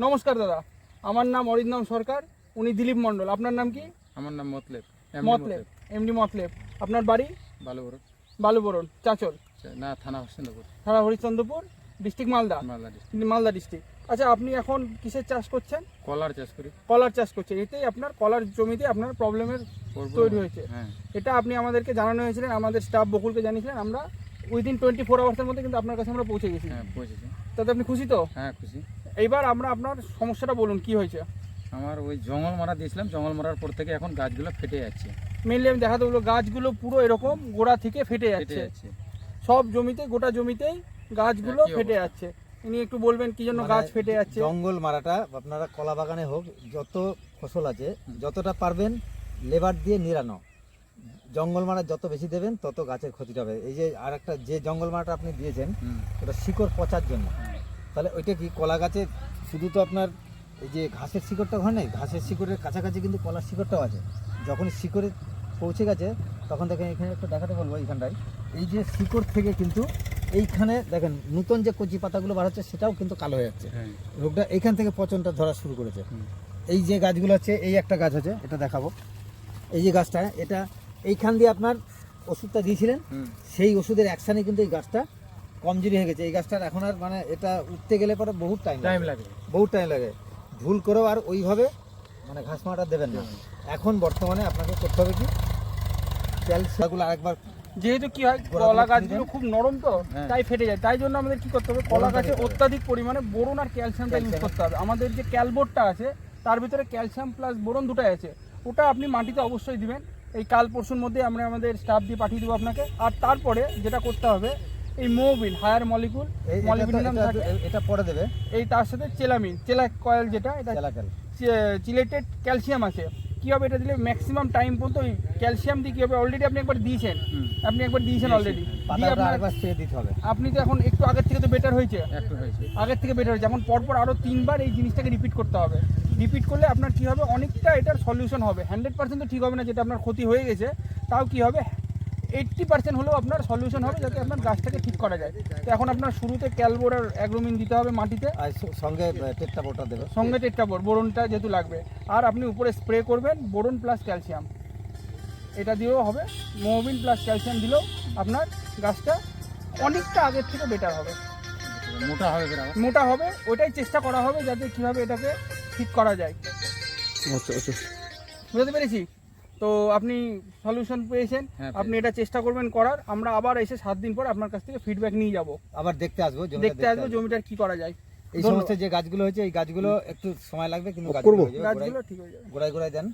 নমস্কার দাদা, আমার নাম অরিন্দম সরকার, উনি দিলীপ মণ্ডল। আপনার নাম কি? আমার নাম মতলেব। এমডি মতলেব। আপনার বাড়ি? বালুবরণ। বালুবরণ, চাচল না, থানা হরিশ্চন্দ্রপুর। থানা হরিশ্চন্দ্রপুর, ডিস্ট্রিক্ট মালদা। মালদা ডিস্ট্রিক্ট। আচ্ছা, আপনি এখন কিসের চাষ করছেন? কলার চাষ করি। কলার চাষ করছেন। এতেই আপনার কলার জমিতে আপনার প্রবলেমের তৈরি হয়েছে। হ্যাঁ, এটা আপনি আমাদেরকে জানানো হয়েছিলেন, আমাদের স্টাফ বকুলকে জানিয়েছিলেন। আমরা উইদিন 24 আওয়ার্সের মধ্যে কিন্তু আপনার কাছে আমরা পৌঁছে গেছি। হ্যাঁ পৌঁছেছি। তাতে আপনি খুশি তো? হ্যাঁ খুশি। এইবার আমরা আপনার সমস্যাটা বলুন, কি হয়েছে? আমার ওই জঙ্গল মারা দিয়েছিলাম, জঙ্গল মারার পর থেকে এখন গাছগুলো ফেটে যাচ্ছে। মেনলি আমি দেখাতে বলবো, গাছগুলো পুরো এরকম গোড়া থেকে ফেটে যাচ্ছে। সব জমিতে, গোটা জমিতেই গাছগুলো ফেটে যাচ্ছে। ইনি একটু বলবেন কি জন্য গাছ ফেটে যাচ্ছে? জঙ্গল মারাটা আপনারা কলা বাগানে হোক, যত ফসল আছে যতটা পারবেন লেবার দিয়ে নিরানো। জঙ্গল মারা যত বেশি দেবেন তত গাছের ক্ষতিটা হবে। এই যে আর একটা যে জঙ্গল মারাটা আপনি দিয়েছেন ওটা শিকড় পচার জন্য। তাহলে ওইটা কি কলা গাছে শুধু তো আপনার এই যে ঘাসের শিকড়টা হয় নাই, ঘাসের শিকড়ের কাছাকাছি কিন্তু কলার শিকড়টাও আছে। যখন শিকড়ে পৌঁছে গেছে তখন দেখেন এখানে একটু দেখাতে বলবো, এইখানটায় এই যে শিকড় থেকে কিন্তু এইখানে দেখেন নতুন যে কচি পাতাগুলো বার হচ্ছে সেটাও কিন্তু কালো হয়ে যাচ্ছে। রোগটা এইখান থেকে পচনটা ধরা শুরু করেছে। এই যে গাছগুলো আছে, এই একটা গাছ আছে, এটা দেখাবো। এই যে গাছটা, এটা এইখান দিয়ে আপনার ওষুধটা দিয়েছিলেন, সেই ওষুধের অ্যাকশানে কিন্তু এই গাছটা কমজোরি হয়ে গেছে। এই গাছটার এখন আর মানে এটা উঠতে গেলে পরে বহুত টাইম লাগে, বহুত টাইম লাগে। ভুল করেও আর ওইভাবে মানে ঘাস মারাটা দেবেন না। এখন বর্তমানে আপনাকে করতে হবে কি, ক্যালসিয়ামগুলো আরেকবার, যেহেতু কি হয় কলা গাছগুলো খুব নরম তো তাই ফেটে যায়, তাই জন্য আমাদের কি করতে হবে, কলা গাছে অত্যাধিক পরিমাণে বোরন আর ক্যালসিয়ামটা ইউজ করতে হবে। আমাদের যে ক্যালবোর্ডটা আছে তার ভিতরে ক্যালসিয়াম প্লাস বোরন দুটাই আছে, ওটা আপনি মাটিতে অবশ্যই দিবেন। এই কাল পরশুর মধ্যে আমরা আমাদের স্টাফ দিয়ে পাঠিয়ে দেবো আপনাকে। আর তারপরে যেটা করতে হবে, এই মোবিল হায়ার মলিকুল, এটা পরে দেবে। এই তার সাথে চেলামিন, চেলা কয়েল যেটা, এটা চিলেটেড ক্যালসিয়াম আছে। কী হবে এটা দিলে ম্যাক্সিমাম টাইম পর্যন্ত ওই ক্যালসিয়াম দিয়ে কী হবে, অলরেডি আপনি একবার দিয়েছেন, অলরেডি দিতে হবে। আপনি তো এখন একটু আগের থেকে তো বেটার হয়েছে, আগের থেকে বেটার হয়েছে। এখন পরপর আরও 3 বার এই জিনিসটাকে রিপিট করতে হবে। রিপিট করলে আপনার কী হবে, অনেকটা এটার সলিউশন হবে। 100% তো ঠিক হবে না, যেটা আপনার ক্ষতি হয়ে গেছে, তাও কী হবে 80% হলেও আপনার সলিউশন হবে, যাতে আপনার গাছটাকে ঠিক করা যায়। তো এখন আপনার শুরুতে ক্যালবোর আর অ্যাগ্রোমিন দিতে হবে মাটিতে, আর সঙ্গে টেট্রাবোরটা দেবে, সঙ্গে টেট্রাবোর, বোরনটা যেহেতু লাগবে। আর আপনি উপরে স্প্রে করবেন বোরন প্লাস ক্যালসিয়াম, এটা দিয়েও হবে। মোবিন প্লাস ক্যালসিয়াম দিলেও আপনার গাছটা অনেকটা আগের থেকে বেটার হবে, মোটা হবে। ওইটাই চেষ্টা করা হবে যাতে কীভাবে এটাকে ঠিক করা যায়। বুঝতে পেরেছি তো? আপনি সলিউশন পেয়েছেন, আপনি এটা চেষ্টা করবেন করার। আমরা আবার এসে 7 দিন পর আপনার কাছ থেকে ফিডব্যাক নিয়ে যাব, আবার দেখতে আসবো জমিটার কি করা যায়। এই সমস্ত যে গাছগুলো হয়েছে এই গাছগুলো একটু সময় লাগবে, কিন্তু গাছগুলো ঠিক হয়ে যাবে। গোড়ায় দেন।